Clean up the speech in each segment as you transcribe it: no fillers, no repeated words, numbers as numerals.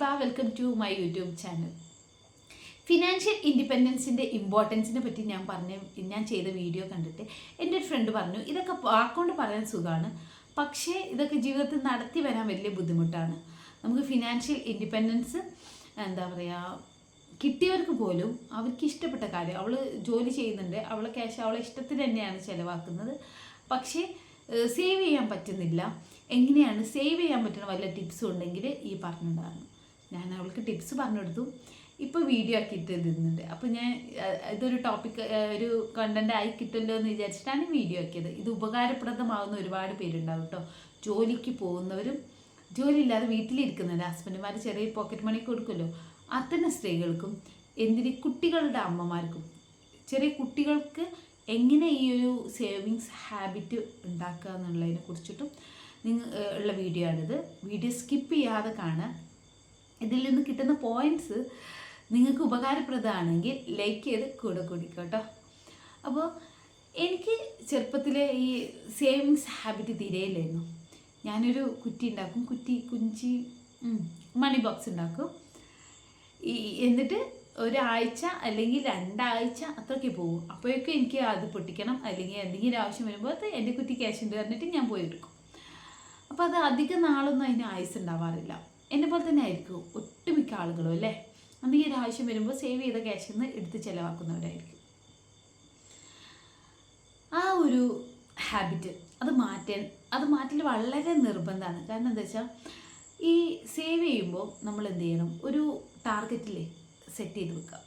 Deepa. Welcome to my YouTube channel. Financial ഇൻഡിപെൻഡൻസിൻ്റെ ഇമ്പോർട്ടൻസിനെ പറ്റി ഞാൻ ചെയ്ത വീഡിയോ കണ്ടിട്ട് എൻ്റെ ഒരു ഫ്രണ്ട് പറഞ്ഞു, ഇതൊക്കെ വാക്കുകൊണ്ട് പറയാൻ സുഖമാണ്, പക്ഷേ ഇതൊക്കെ ജീവിതത്തിൽ നടത്തി വരാൻ വലിയ ബുദ്ധിമുട്ടാണ്. നമുക്ക് ഫിനാൻഷ്യൽ ഇൻഡിപെൻഡൻസ് എന്താ പറയുക, കിട്ടിയവർക്ക് പോലും അവർക്ക് ഇഷ്ടപ്പെട്ട കാര്യം, അവൾ ജോലി ചെയ്യുന്നുണ്ട്, അവളെ ക്യാഷ് അവളെ ഇഷ്ടത്തിന് തന്നെയാണ് ചിലവാക്കുന്നത്, പക്ഷേ സേവ് ചെയ്യാൻ പറ്റുന്നില്ല. എങ്ങനെയാണ് സേവ് ചെയ്യാൻ പറ്റുന്ന വല്ല ടിപ്സും ഉണ്ടെങ്കിൽ ഈ പറഞ്ഞിട്ടുണ്ടായിരുന്നു. ഞാൻ അവൾക്ക് ടിപ്സ് പറഞ്ഞു കൊടുത്തു, ഇപ്പോൾ വീഡിയോ ആക്കിയിട്ട് ഇടുന്നുണ്ട്. അപ്പോൾ ഞാൻ ഇതൊരു ടോപ്പിക് ഒരു കണ്ടൻ്റ് ആയി കിട്ടുമല്ലോ എന്ന് വിചാരിച്ചിട്ടാണ് വീഡിയോ ആക്കിയത്. ഇത് ഉപകാരപ്രദമാകുന്ന ഒരുപാട് പേരുണ്ടാവും കേട്ടോ. ജോലിക്ക് പോകുന്നവരും ജോലി ഇല്ലാതെ വീട്ടിലിരിക്കുന്നുണ്ട്, ഹസ്ബൻഡുമാർ ചെറിയ പോക്കറ്റ് മണി കൊടുക്കുമല്ലോ, അത്തരം സ്ത്രീകൾക്കും എന്തിന് കുട്ടികളുടെ അമ്മമാർക്കും ചെറിയ കുട്ടികൾക്ക് എങ്ങനെ ഈ ഒരു സേവിങ്സ് ഹാബിറ്റ് ഉണ്ടാക്കുക എന്നുള്ളതിനെ കുറിച്ചിട്ടും ഉള്ള വീഡിയോ ആണിത്. വീഡിയോ സ്കിപ്പ് ചെയ്യാതെ കാണാൻ. ഇതിൽ നിന്ന് കിട്ടുന്ന പോയിൻറ്റ്സ് നിങ്ങൾക്ക് ഉപകാരപ്രദമാണെങ്കിൽ ലൈക്ക് ചെയ്ത് കൂടെ കൂടിക്കോട്ടോ. അപ്പോൾ എനിക്ക് ചെറുപ്പത്തിലെ ഈ സേവിങ്സ് ഹാബിറ്റ് തീരെയില്ലായിരുന്നു. ഞാനൊരു കുറ്റി ഉണ്ടാക്കും, കുഞ്ചി മണി ബോക്സ് ഉണ്ടാക്കും. എന്നിട്ട് ഒരാഴ്ച അല്ലെങ്കിൽ 2 ആഴ്ച അത്രയ്ക്ക് പോകും. അപ്പോഴേക്കും എനിക്ക് അത് പൊട്ടിക്കണം, അല്ലെങ്കിൽ എന്തെങ്കിലും ആവശ്യം വരുമ്പോൾ എൻ്റെ കുറ്റി ക്യാഷ് ഉണ്ട് പറഞ്ഞിട്ട് ഞാൻ പോയി എടുക്കും. അപ്പോൾ അത് അധികം നാളൊന്നും അതിന് ആയുസ് ഉണ്ടാവാറില്ല. എന്നെ പോലെ തന്നെ ആയിരിക്കും ഒട്ടുമിക്ക ആളുകളും അല്ലേ. എന്തെങ്കിലും ഒരു ആവശ്യം വരുമ്പോൾ സേവ് ചെയ്ത ക്യാഷിൽ നിന്ന് എടുത്ത് ചിലവാക്കുന്നവരായിരിക്കും. ആ ഒരു ഹാബിറ്റ് അത് മാറ്റൽ വളരെ നിർബന്ധമാണ്. കാരണം എന്താ വെച്ചാൽ, ഈ സേവ് ചെയ്യുമ്പോൾ നമ്മൾ എന്ത് ചെയ്യണം, ഒരു ടാർഗറ്റിൽ സെറ്റ് ചെയ്ത് വെക്കുക.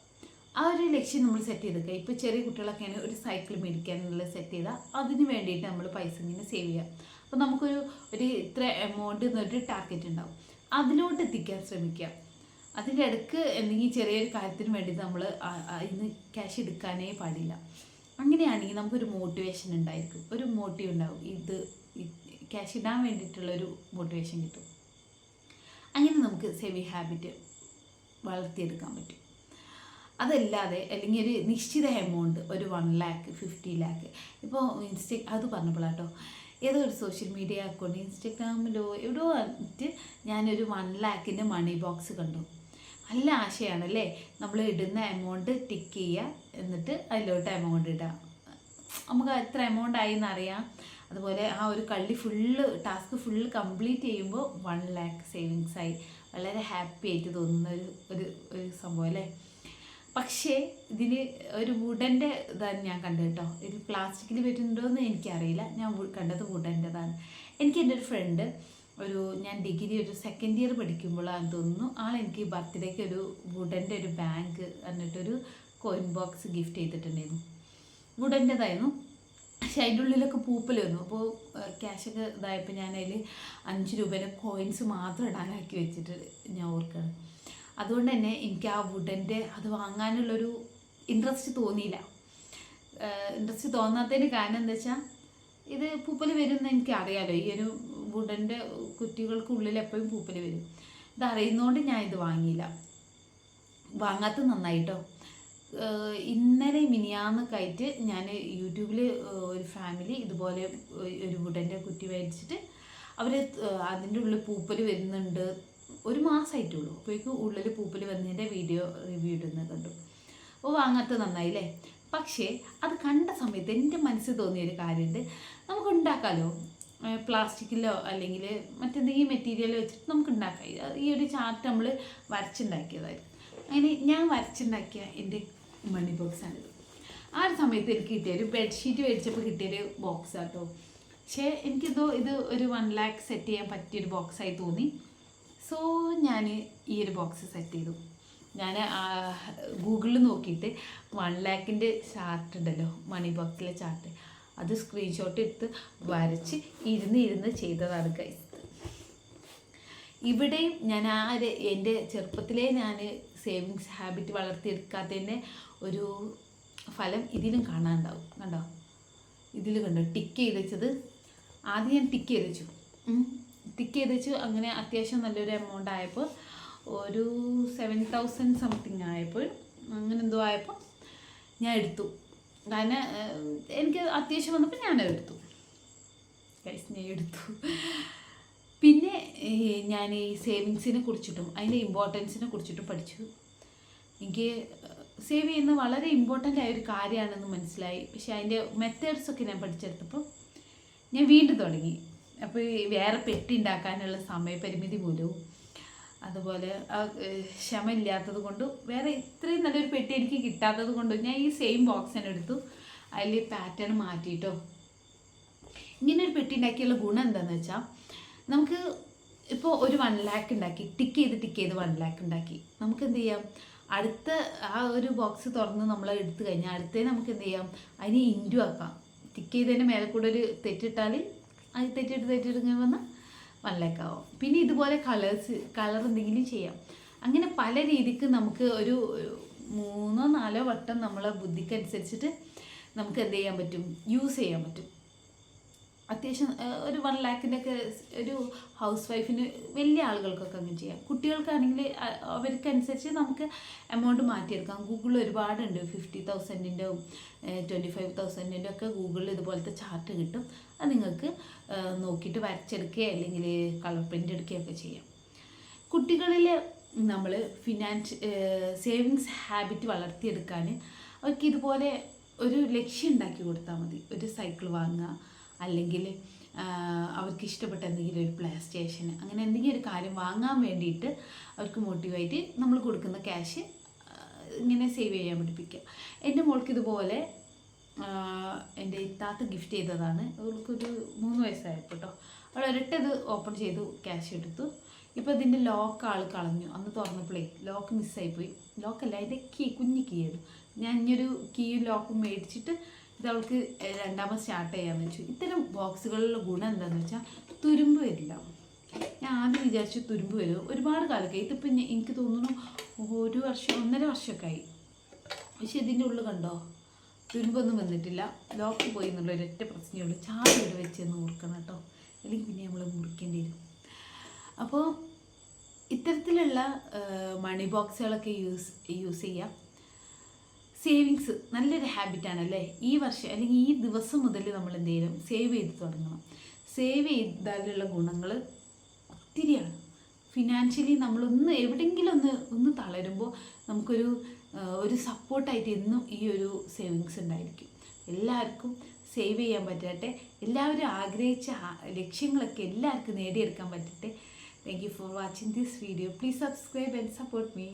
ആ ഒരു ലക്ഷ്യം നമ്മൾ സെറ്റ് ചെയ്ത് വെക്കുക. ഇപ്പോൾ ചെറിയ കുട്ടികളൊക്കെയാണ് ഒരു സൈക്കിൾ മേടിക്കാനുള്ള സെറ്റ് ചെയ്താൽ അതിന് വേണ്ടിയിട്ട് നമ്മൾ പൈസ ഇങ്ങനെ സേവ് ചെയ്യുക. അപ്പോൾ നമുക്കൊരു ഇത്ര എമൗണ്ട് എന്നൊരു ടാർഗറ്റ് ഉണ്ടാവും, അതിലോട്ട് എത്തിക്കാൻ ശ്രമിക്കുക. അതിൻ്റെ ഇടയ്ക്ക് എന്തെങ്കിലും ചെറിയൊരു കാര്യത്തിന് വേണ്ടി നമ്മൾ ഇന്ന് ക്യാഷ് എടുക്കാനേ പാടില്ല. അങ്ങനെയാണെങ്കിൽ നമുക്കൊരു മോട്ടിവേഷൻ ഉണ്ടായിരിക്കും, ഒരു മോട്ടീവ് ഉണ്ടാവും, ഇത് ക്യാഷ് ഇടാൻ വേണ്ടിയിട്ടുള്ളൊരു മോട്ടിവേഷൻ കിട്ടും. അങ്ങനെ നമുക്ക് സേവിങ് ഹാബിറ്റ് വളർത്തിയെടുക്കാൻ പറ്റും. അതല്ലാതെ അല്ലെങ്കിൽ ഒരു നിശ്ചിത എമൗണ്ട്, ഒരു 1 lakh 50 lakh, ഇപ്പോൾ അത് പറഞ്ഞപ്പോഴാട്ടോ, ഏതോ ഒരു സോഷ്യൽ മീഡിയ അക്കൗണ്ട് ഇൻസ്റ്റഗ്രാമിലോ എവിടെയോ വന്നിട്ട് ഞാനൊരു 1 lakhൻ്റെ മണി ബോക്സ് കണ്ടു. നല്ല ആശയമാണല്ലേ. നമ്മൾ ഇടുന്ന എമൗണ്ട് ടിക്ക് ചെയ്യുക, എന്നിട്ട് അതിലോട്ട് എമൗണ്ട് ഇടുക, നമുക്ക് എത്ര എമൗണ്ട് ആയി എന്നറിയാം. അതുപോലെ ആ ഒരു ടാസ്ക് ഫുള്ള് കംപ്ലീറ്റ് ചെയ്യുമ്പോൾ 1 lakh സേവിങ്സ് ആയി. വളരെ ഹാപ്പി ആയിട്ട് തോന്നുന്ന ഒരു സംഭവം അല്ലേ. പക്ഷേ ഇതിൽ ഒരു വുഡൻ്റെ ഇതാണ് ഞാൻ കണ്ടത് കേട്ടോ. ഇത് പ്ലാസ്റ്റിക്കിൽ വരുന്നുണ്ടോ എന്ന് എനിക്കറിയില്ല, ഞാൻ കണ്ടത് വുഡൻ്റെതാണ്. എനിക്ക് എൻ്റെ ഒരു ഫ്രണ്ട് ഞാൻ ഡിഗ്രി ഒരു 2nd year പഠിക്കുമ്പോഴാണെന്ന് തോന്നുന്നു, ആളെനിക്ക് ബർത്ത്ഡേക്ക് ഒരു വുഡൻ്റെ ഒരു ബാങ്ക് എന്നിട്ടൊരു കോയിൻ ബോക്സ് ഗിഫ്റ്റ് ചെയ്തിട്ടുണ്ടായിരുന്നു. വുഡൻ്റെതായിരുന്നു, പക്ഷെ അതിൻ്റെ ഉള്ളിലൊക്കെ പൂപ്പൽ വന്നു. അപ്പോൾ ക്യാഷൊക്കെ ഇതായപ്പോൾ ഞാൻ അതിൽ 5 രൂപേൻ്റെ കോയിൻസ് മാത്രം ഇടാനാക്കി വെച്ചിട്ട് ഞാൻ ഓർക്കുകയാണ്. അതുകൊണ്ട് തന്നെ എനിക്ക് ആ വുഡൻ്റെ അത് വാങ്ങാനുള്ളൊരു ഇൻട്രസ്റ്റ് തോന്നിയില്ല. ഇൻട്രസ്റ്റ് തോന്നാത്തതിന് കാരണം എന്താ വെച്ചാൽ, ഇത് പൂപ്പൽ വരുമെന്ന് എനിക്ക് അറിയാമല്ലോ. ഈ ഒരു വുഡൻ്റെ കുറ്റികൾക്കുള്ളിൽ എപ്പോഴും പൂപ്പൽ വരും. ഇത് അറിയുന്നതുകൊണ്ട് ഞാൻ ഇത് വാങ്ങിയില്ല. വാങ്ങാത്തത് നന്നായിട്ടോ. ഇന്നലെ മിനിയാന്നൊക്കെയായിട്ട് ഞാൻ യൂട്യൂബിൽ ഒരു ഫാമിലി ഇതുപോലെ ഒരു വുഡൻ്റെ കുറ്റി മേടിച്ചിട്ട് അവർ അതിൻ്റെ ഉള്ളിൽ പൂപ്പൽ വരുന്നുണ്ട്, 1 മാസമായിട്ടുള്ളൂ, അപ്പോഴേക്കും ഉള്ളിൽ പൂപ്പൽ വന്നതിൻ്റെ വീഡിയോ റിവ്യൂ ഇടുന്നത് കണ്ടു. അപ്പോൾ വാങ്ങാത്തത് നന്നായില്ലേ. പക്ഷേ അത് കണ്ട സമയത്ത് എൻ്റെ മനസ്സിൽ തോന്നിയൊരു കാര്യമുണ്ട്, നമുക്ക് ഉണ്ടാക്കാമല്ലോ, പ്ലാസ്റ്റിക്കിലോ അല്ലെങ്കിൽ മറ്റെന്തെങ്കിലും മെറ്റീരിയൽ വെച്ചിട്ട് നമുക്ക് ഉണ്ടാക്കാം. ഈ ഒരു ചാർട്ട് നമ്മൾ വരച്ചുണ്ടാക്കിയതായിരുന്നു. അങ്ങനെ ഞാൻ വരച്ചുണ്ടാക്കിയ എൻ്റെ മണി ബോക്സാണിത്. ആ ഒരു സമയത്ത് എനിക്ക് കിട്ടിയൊരു ബെഡ്ഷീറ്റ് മേടിച്ചപ്പോൾ കിട്ടിയൊരു ബോക്സാണ് കേട്ടോ. പക്ഷേ ഇത് ഒരു 1 lakh സെറ്റ് ചെയ്യാൻ പറ്റിയൊരു ബോക്സായി തോന്നി. സോ ഞാൻ ഈ ഒരു ബോക്സ് സെറ്റ് ചെയ്തു. ഞാൻ ഗൂഗിളിൽ നോക്കിയിട്ട് 1 lakhൻ്റെ ചാർട്ട് ഉണ്ടല്ലോ, മണി ബോക്സിലെ ചാർട്ട്, അത് സ്ക്രീൻഷോട്ട് എടുത്ത് വരച്ച് ഇരുന്ന് ചെയ്തതാണ് ഗൈസ്. ഇവിടെയും ഞാൻ എൻ്റെ ചെറുപ്പത്തിലേ ഞാൻ സേവിങ്സ് ഹാബിറ്റ് വളർത്തിയെടുക്കാത്തതിൻ്റെ ഒരു ഫലം ഇതിലും കാണാനുണ്ടാവും. കണ്ടോ, ഇതിൽ കണ്ടോ ടിക്ക് ചെയ്ത് വെച്ചത്. ആദ്യം ഞാൻ ടിക്ക് ചെയ്ത് വെച്ചു. അങ്ങനെ അത്യാവശ്യം നല്ലൊരു എമൗണ്ട് ആയപ്പോൾ ഒരു 7,000 സംതിങ് ആയപ്പോൾ, അങ്ങനെ എന്തോ ആയപ്പോൾ ഞാൻ എടുത്തു. കാരണം എനിക്ക് അത്യാവശ്യം വന്നപ്പോൾ ഞാൻ എടുത്തു. പിന്നെ ഞാൻ ഈ സേവിങ്സിനെ കുറിച്ചിട്ടും അതിൻ്റെ ഇമ്പോർട്ടൻസിനെ കുറിച്ചിട്ടും പഠിച്ചു. എനിക്ക് സേവ് ചെയ്യുന്നത് വളരെ ഇമ്പോർട്ടൻ്റ് ആയ ഒരു കാര്യമാണെന്ന് മനസ്സിലായി. പക്ഷേ അതിൻ്റെ മെത്തേഡ്സൊക്കെ ഞാൻ പഠിച്ചെടുത്തപ്പോൾ ഞാൻ വീണ്ടും തുടങ്ങി. അപ്പോൾ വേറെ പെട്ടി ഉണ്ടാക്കാനുള്ള സമയപരിമിതി മൂലവും അതുപോലെ ക്ഷമയില്ലാത്തത് കൊണ്ടും വേറെ ഇത്രയും നല്ലൊരു പെട്ടി എനിക്ക് കിട്ടാത്തത് കൊണ്ടും ഞാൻ ഈ സെയിം ബോക്സ് തന്നെ എടുത്തു. അതിൽ പാറ്റേൺ മാറ്റിയിട്ടോ ഇങ്ങനെ ഒരു പെട്ടി ഉണ്ടാക്കിയുള്ള ഗുണം എന്താണെന്ന് വെച്ചാൽ, നമുക്ക് ഇപ്പോൾ ഒരു 1 lakh ഉണ്ടാക്കി ടിക്ക് ചെയ്ത് 1 lakh ഉണ്ടാക്കി, നമുക്ക് എന്ത് ചെയ്യാം, അടുത്ത ആ ഒരു ബോക്സ് തുറന്ന് നമ്മൾ എടുത്തു കഴിഞ്ഞാൽ അടുത്തേ നമുക്ക് എന്ത് ചെയ്യാം, അതിന് ഇൻറ്റു ആക്കാം. ടിക്ക് ചെയ്തതിൻ്റെ മേലെ കൂടെ ഒരു തെറ്റിട്ടാൽ അത് തെറ്റിട്ട് വന്നാൽ 1 lakh ആവും. പിന്നെ ഇതുപോലെ കളർ എന്തെങ്കിലും ചെയ്യാം. അങ്ങനെ പല രീതിക്ക് നമുക്ക് ഒരു 3 or 4 വട്ടം നമ്മളെ ബുദ്ധിക്കനുസരിച്ചിട്ട് നമുക്ക് എന്ത് ചെയ്യാൻ പറ്റും, യൂസ് ചെയ്യാൻ പറ്റും. അത്യാവശ്യം ഒരു 1 lakhൻ്റെ ഒക്കെ ഒരു ഹൗസ് വൈഫിന്, വലിയ ആളുകൾക്കൊക്കെ അങ്ങനെ ചെയ്യാം. കുട്ടികൾക്കാണെങ്കിൽ അവർക്കനുസരിച്ച് നമുക്ക് എമൗണ്ട് മാറ്റിയെടുക്കാം. ഗൂഗിളിൽ ഒരുപാടുണ്ട്, 50,000-ൻ്റെ 25,000-ൻ്റെ ഒക്കെ ഗൂഗിളിൽ ഇതുപോലത്തെ ചാർട്ട് കിട്ടും. അത് നിങ്ങൾക്ക് നോക്കിയിട്ട് വരച്ചെടുക്കുക അല്ലെങ്കിൽ കളർ പ്രിൻ്റ് എടുക്കുകയൊക്കെ ചെയ്യാം. കുട്ടികളിൽ നമ്മൾ സേവിങ്സ് ഹാബിറ്റ് വളർത്തിയെടുക്കാൻ അവർക്ക് ഇതുപോലെ ഒരു ലക്ഷ്യം ഉണ്ടാക്കി കൊടുത്താൽ മതി. ഒരു സൈക്കിൾ വാങ്ങുക, അല്ലെങ്കിൽ അവർക്ക് ഇഷ്ടപ്പെട്ട എന്തെങ്കിലും ഒരു പ്ലേ സ്റ്റേഷൻ, അങ്ങനെ എന്തെങ്കിലും ഒരു കാര്യം വാങ്ങാൻ വേണ്ടിയിട്ട് അവർക്ക് മോട്ടിവേറ്റ് നമ്മൾ കൊടുക്കുന്ന ക്യാഷ് ഇങ്ങനെ സേവ് ചെയ്യാൻ പഠിപ്പിക്കുക. എൻ്റെ മോൾക്ക് ഇതുപോലെ എൻ്റെ ഇത്താത്ത ഗിഫ്റ്റ് ചെയ്തതാണ്. അവൾക്കൊരു 3 വയസ്സായപ്പോൾ കേട്ടോ. അവൾ ഒരിട്ടത് ഓപ്പൺ ചെയ്തു, ക്യാഷ് എടുത്തു. ഇപ്പോൾ ഇതിൻ്റെ ലോക്ക് ആൾ കളഞ്ഞു. അന്ന് തുറന്നപ്പോഴേ ലോക്ക് മിസ്സായിപ്പോയി. ലോക്കല്ല, അതിൻ്റെ കുഞ്ഞ് കീ ആയിരുന്നു. ഞാൻ ഇനിയൊരു കീയും ലോക്കും മേടിച്ചിട്ട് ഇത് അവൾക്ക് 2ാമത് സ്റ്റാർട്ട് ചെയ്യാമെന്ന് വെച്ചു. ഇത്തരം ബോക്സുകളിലുള്ള ഗുണം എന്താണെന്ന് വെച്ചാൽ തുരുമ്പ് വരില്ല. ഞാൻ ആദ്യം വിചാരിച്ചു തുരുമ്പ് വരും, ഒരുപാട് കാലമൊക്കെ. ഇതിപ്പോൾ എനിക്ക് തോന്നുന്നു 1 വർഷം 1.5 വർഷമൊക്കെ ആയി. പക്ഷെ ഇതിൻ്റെ ഉള്ളിൽ കണ്ടോ, തുരുമ്പൊന്നും വന്നിട്ടില്ല. ലോക്ക് പോയി എന്നുള്ള ഒരൊറ്റ പ്രശ്നമേ ഉള്ളൂ. ചാർജ് ഇവിടെ വെച്ചെന്ന് ഓർക്കണം കേട്ടോ, അല്ലെങ്കിൽ പിന്നെ നമ്മൾ മുറിക്കേണ്ടി വരും. അപ്പോൾ ഇത്തരത്തിലുള്ള മണി ബോക്സുകളൊക്കെ യൂസ് ചെയ്യാം. സേവിങ്സ് നല്ലൊരു ഹാബിറ്റാണല്ലേ. ഈ വർഷം അല്ലെങ്കിൽ ഈ ദിവസം മുതൽ നമ്മൾ എന്ത് ചെയ്യണം, സേവ് ചെയ്ത് തുടങ്ങണം. സേവ് ചെയ്താലുള്ള ഗുണങ്ങൾ ഒത്തിരിയാണ്. ഫിനാൻഷ്യലി നമ്മളൊന്ന് എവിടെയെങ്കിലും ഒന്ന് തളരുമ്പോൾ നമുക്കൊരു സപ്പോർട്ടായിട്ട് എന്നും ഈ ഒരു സേവിങ്സ് ഉണ്ടായിരിക്കും. എല്ലാവർക്കും സേവ് ചെയ്യാൻ പറ്റട്ടെ. എല്ലാവരും ആഗ്രഹിച്ച ലക്ഷ്യങ്ങളൊക്കെ എല്ലാവർക്കും നേടിയെടുക്കാൻ പറ്റട്ടെ. Thank you for watching this video. Please subscribe and support me.